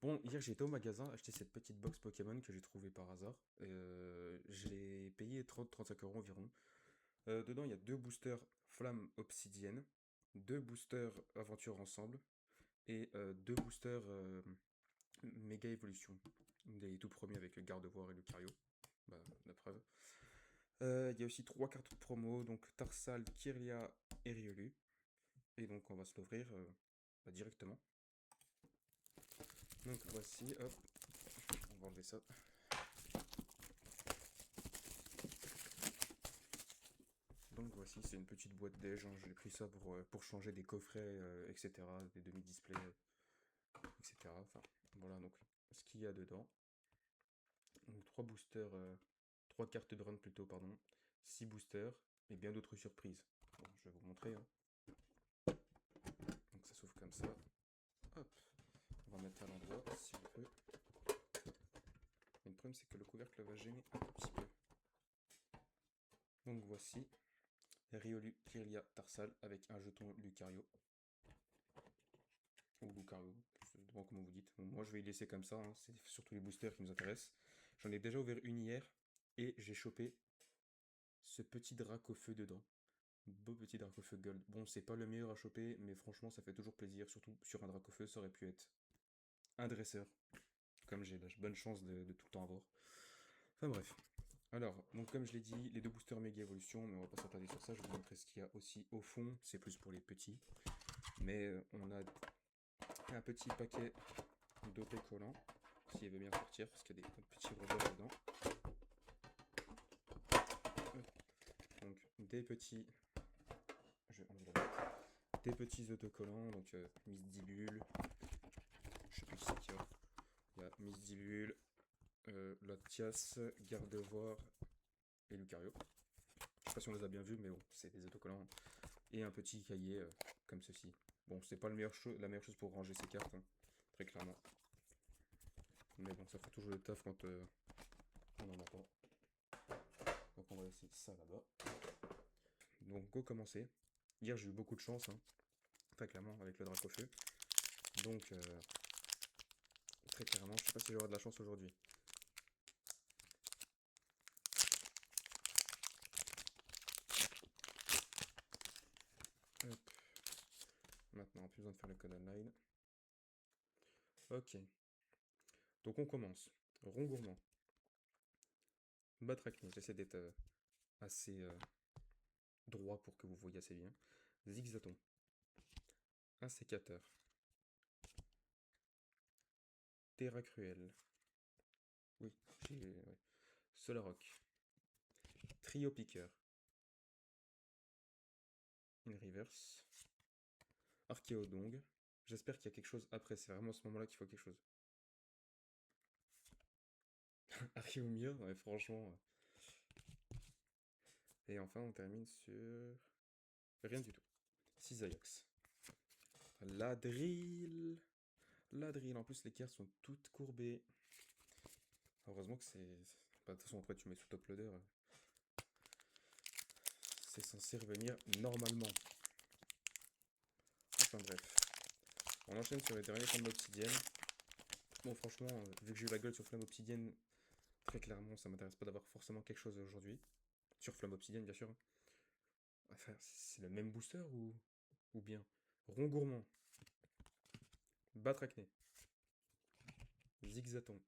Bon, hier j'ai été au magasin acheter cette petite box Pokémon que j'ai trouvée par hasard. Je l'ai payé 30-35 € environ. Dedans, il y a deux boosters Flamme Obsidienne, deux boosters Aventure Ensemble et deux boosters Méga Évolution. Des tout premiers avec le Gardevoir et le Lucario. Bah, la preuve. Il y a aussi trois cartes promo, donc Tarsal, Kirlia et Riolu. Et donc on va se l'ouvrir directement. Donc voici, hop, on va enlever ça. Donc voici, c'est une petite boîte déj, hein. J'ai pris ça pour changer des coffrets, etc., des demi-displays, etc. Enfin, voilà donc ce qu'il y a dedans. Donc trois boosters, trois cartes de run plutôt, pardon, six boosters et bien d'autres surprises. Bon, je vais vous montrer, hein. Donc ça s'ouvre comme ça. Hop, on va mettre à l'endroit si on peut. Mais le problème c'est que le couvercle va gêner un petit peu. Donc voici Riolu, Kirlia, Tarsal avec un jeton Lucario. Ou Lucario, ça dépend comment vous dites. Bon, moi je vais y laisser comme ça, hein. C'est surtout les boosters qui nous intéressent. J'en ai déjà ouvert une hier et j'ai chopé ce petit drac au feu dedans. Beau petit drac au feu gold. Bon, c'est pas le meilleur à choper, mais franchement ça fait toujours plaisir, surtout sur un drac au feu, ça aurait pu être un dresseur. Comme j'ai la bonne chance de tout le temps avoir. Enfin bref. Alors, donc comme je l'ai dit, les deux boosters méga évolution, mais on va pas s'attarder sur ça, je vais vous montrer ce qu'il y a aussi au fond, c'est plus pour les petits. Mais on a un petit paquet d'autocollants, s'il veut bien sortir, parce qu'il y a des petits revers dedans. Donc des petits, je vais enlever la boîte. Des petits autocollants, donc Miss Dibule, je sais plus qui c'est qu'il y a. Il y a Miss Dibule, Latias, Gardevoir et Lucario. Je sais pas si on les a bien vus, mais bon, c'est des autocollants. Et un petit cahier comme ceci. Bon, c'est pas la meilleure chose pour ranger ces cartes, hein, très clairement. Mais bon, ça fera toujours le taf quand on en a pas. Donc on va laisser ça là-bas. Donc go commencer. Hier j'ai eu beaucoup de chance, hein, très clairement, avec le drac au feu. Donc très clairement, je sais pas si j'aurai de la chance aujourd'hui. Hop. Maintenant, plus besoin de faire le code online. Ok. Donc on commence. Rond gourmand. Batracné. J'essaie d'être assez droit pour que vous voyez assez bien. Zigzaton. Un sécateur. Terra cruelle. Oui, j'ai. Ouais. Solrock. Trio piqueur. Une reverse. Archéodong. J'espère qu'il y a quelque chose après. C'est vraiment à ce moment-là qu'il faut quelque chose. Archéomir, ouais, franchement. Et enfin, on termine sur. Rien du tout. Cisaillux. Ladril. Ladril. En plus, les cartes sont toutes courbées. Heureusement que c'est. Bah, de toute façon, après, tu mets sous top loader. C'est censé revenir normalement. Enfin bref. On enchaîne sur les derniers flammes obsidiennes. Bon, franchement, vu que j'ai eu la gueule sur flamme obsidienne, très clairement, ça m'intéresse pas d'avoir forcément quelque chose aujourd'hui. Sur flamme obsidienne, bien sûr. Enfin, c'est le même booster ou bien Rond gourmand. Batracné. Zigzaton.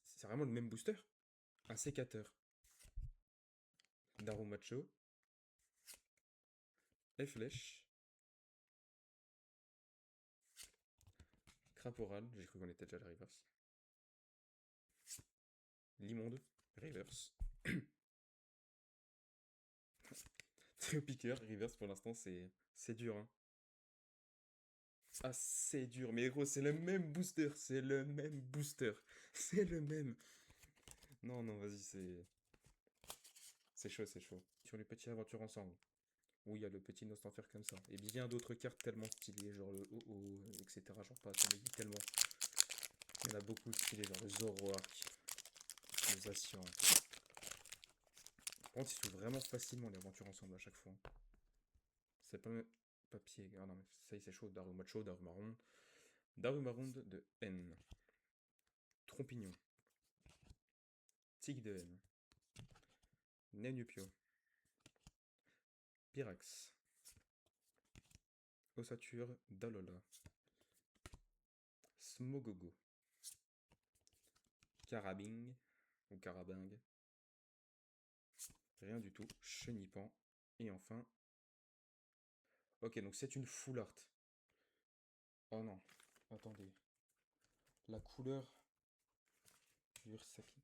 C'est vraiment le même booster? Un sécateur. Darumacho. Flèche. Craporal. J'ai cru qu'on était déjà à la reverse. Limonde. Reverse. Trio piqueur. Reverse pour l'instant, c'est dur, hein. Ah, c'est dur. Mais gros, c'est le même booster. C'est le même booster. C'est le même. Non, non, vas-y, c'est chaud, c'est chaud. Sur les petites aventures ensemble, où il y a le petit Nostanfer comme ça, et bien d'autres cartes tellement stylées, genre le OO, etc. Genre pas, j'en ai dit tellement. Il y en a beaucoup de stylés, genre le Zoroark, le Zacian. Par contre, ils s'ouvrent vraiment facilement les aventures ensemble à chaque fois. C'est pas papier. Ah non, mais ça y est, c'est chaud. Darumacho, Darumaron, Darumarund de N. Trompignon. Tic de N. Nenupio. Pyrax. Ossature d'Alola. Smogogo. Carabing ou Carabing. Rien du tout. Chenipan. Et enfin... Ok, donc c'est une full art. Oh non. Attendez. La couleur... Ursaki.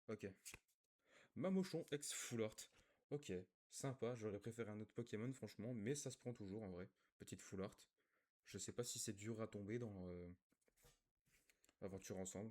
Ok. Mamochon ex full art. Ok. Sympa. J'aurais préféré un autre Pokémon, franchement. Mais ça se prend toujours, en vrai. Petite full art. Je sais pas si c'est dur à tomber dans Aventure Ensemble.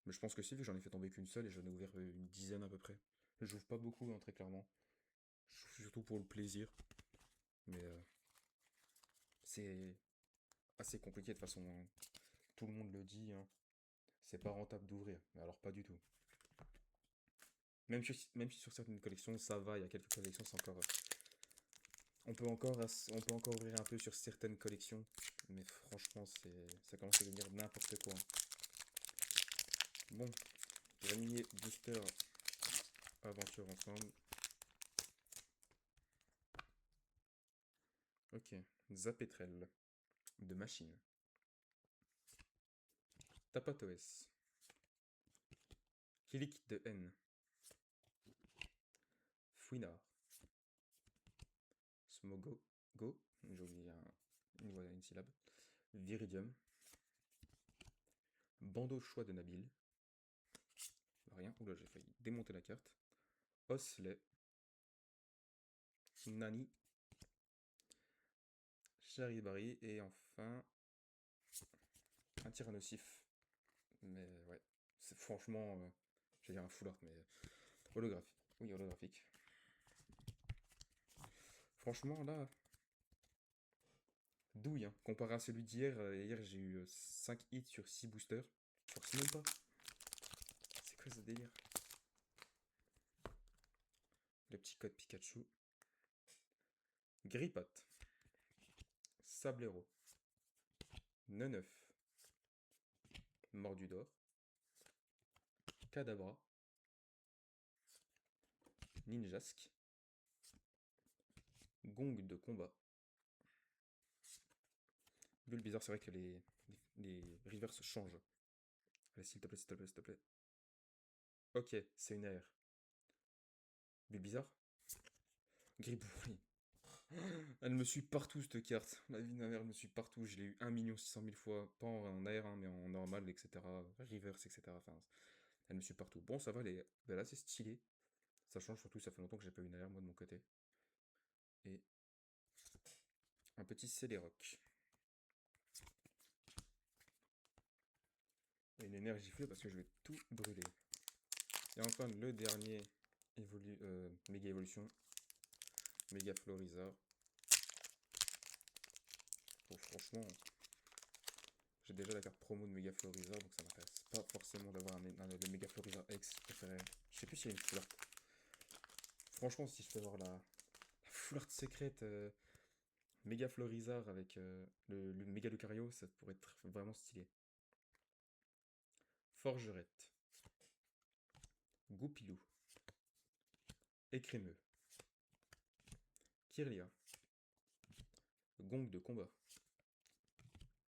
Mais je pense que si, vu que j'en ai fait tomber qu'une seule et j'en ai ouvert une dizaine à peu près. J'ouvre pas beaucoup, hein, très clairement. Surtout pour le plaisir. Mais c'est assez compliqué de toute façon, hein. Tout le monde le dit, hein. C'est pas rentable d'ouvrir. Mais alors pas du tout. Même si sur certaines collections, ça va. Il y a quelques collections, c'est encore... on peut encore ouvrir un peu sur certaines collections. Mais franchement, ça commence à devenir n'importe quoi, hein. Bon, Grenier Booster Aventure Ensemble. Ok, Zapetrel de Machine. Tapatoes. Kilik de N. Fouinard. Smogo. Go. J'ai oublié une syllabe. Viridium. Bandeau choix de Nabil. Rien. Oula, j'ai failli démonter la carte. Osley. Nani. Charibari. Et enfin... un Tyrannosif. Mais ouais. C'est franchement... j'allais dire un full art, mais... holographique. Oui, holographique. Franchement, là... douille, hein. Comparé à celui d'hier, hier j'ai eu 5 hits sur 6 boosters. Je force même pas. C'est quoi ce délire? Le petit code Pikachu. Grippat. Sablero. Neneuf. Mordudor. Kadabra. Ninjask. Gong de combat. Bulbizarre, c'est vrai que les rivers se changent. Allez, s'il te plaît, s'il te plaît, s'il te plaît. Ok, c'est une AR. Bulbizarre. Gribouri. Elle me suit partout cette carte. La vie de ma mère, elle me suit partout. Je l'ai eu 1 600 000 fois. Pas en AR, hein, mais en normal, etc. Reverse, etc. Enfin, elle me suit partout. Bon, ça va, ben là, c'est stylé. Ça change surtout, ça fait longtemps que j'ai pas eu une AR, moi, de mon côté. Et un petit Céléroc. Et une énergie fleu parce que je vais tout brûler. Et enfin, le dernier méga évolution. Méga Florizard. Bon, franchement, j'ai déjà la carte promo de Méga Florizard, donc ça m'intéresse pas forcément d'avoir le Méga Florizard X préféré. Je sais plus s'il y a une full art. Franchement, si je peux avoir la full art secrète Méga Florizard avec le Méga Lucario, ça pourrait être vraiment stylé. Forgerette. Goupilou. Écrémeux. Kirlia. Gong de combat.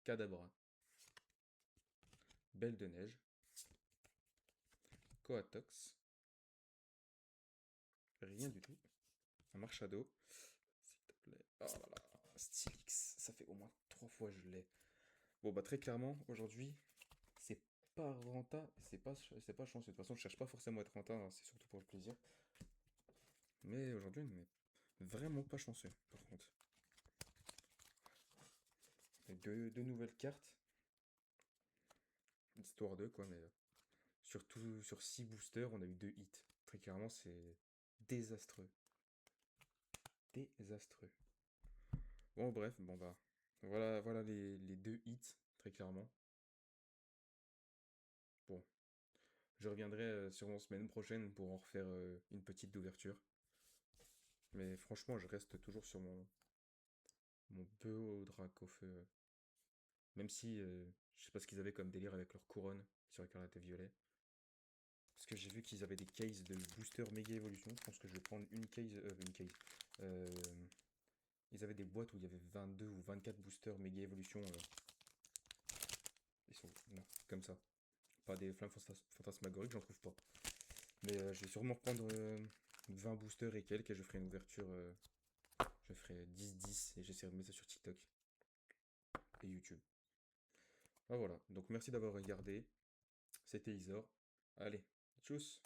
Kadabra. Belle de neige. Coatox. Rien du tout. Un Marchado. S'il te plaît. Oh là là. Stylix. Ça fait au moins 3 fois que je l'ai. Bon bah très clairement, aujourd'hui, c'est pas rentable, c'est pas chanceux. De toute façon, je cherche pas forcément à être rentable, hein, c'est surtout pour le plaisir. Mais aujourd'hui, on n'est vraiment pas chanceux, par contre. Deux nouvelles cartes. Histoire de quoi, mais surtout sur 6 boosters, on a eu 2 hits. Très clairement, c'est désastreux. Désastreux. Bon, bref, bon bah. Voilà les 2 hits, très clairement. Bon, je reviendrai sûrement semaine prochaine pour en refaire une petite d'ouverture. Mais franchement, je reste toujours sur mon Beau Drac au feu. Même si je sais pas ce qu'ils avaient comme délire avec leur couronne sur laquelle était violet. Parce que j'ai vu qu'ils avaient des cases de booster méga évolution. Je pense que je vais prendre une case. Une case. Euh, Ils avaient des boîtes où il y avait 22 ou 24 boosters méga évolution. Ils sont non, comme ça. Pas des flammes fantasmagoriques, j'en trouve pas. Mais je vais sûrement reprendre 20 boosters et quelques et je ferai une ouverture. Je ferai 10-10 et j'essaierai de mettre ça sur TikTok et YouTube. Ah voilà, donc merci d'avoir regardé. C'était Isor. Allez, tchuss!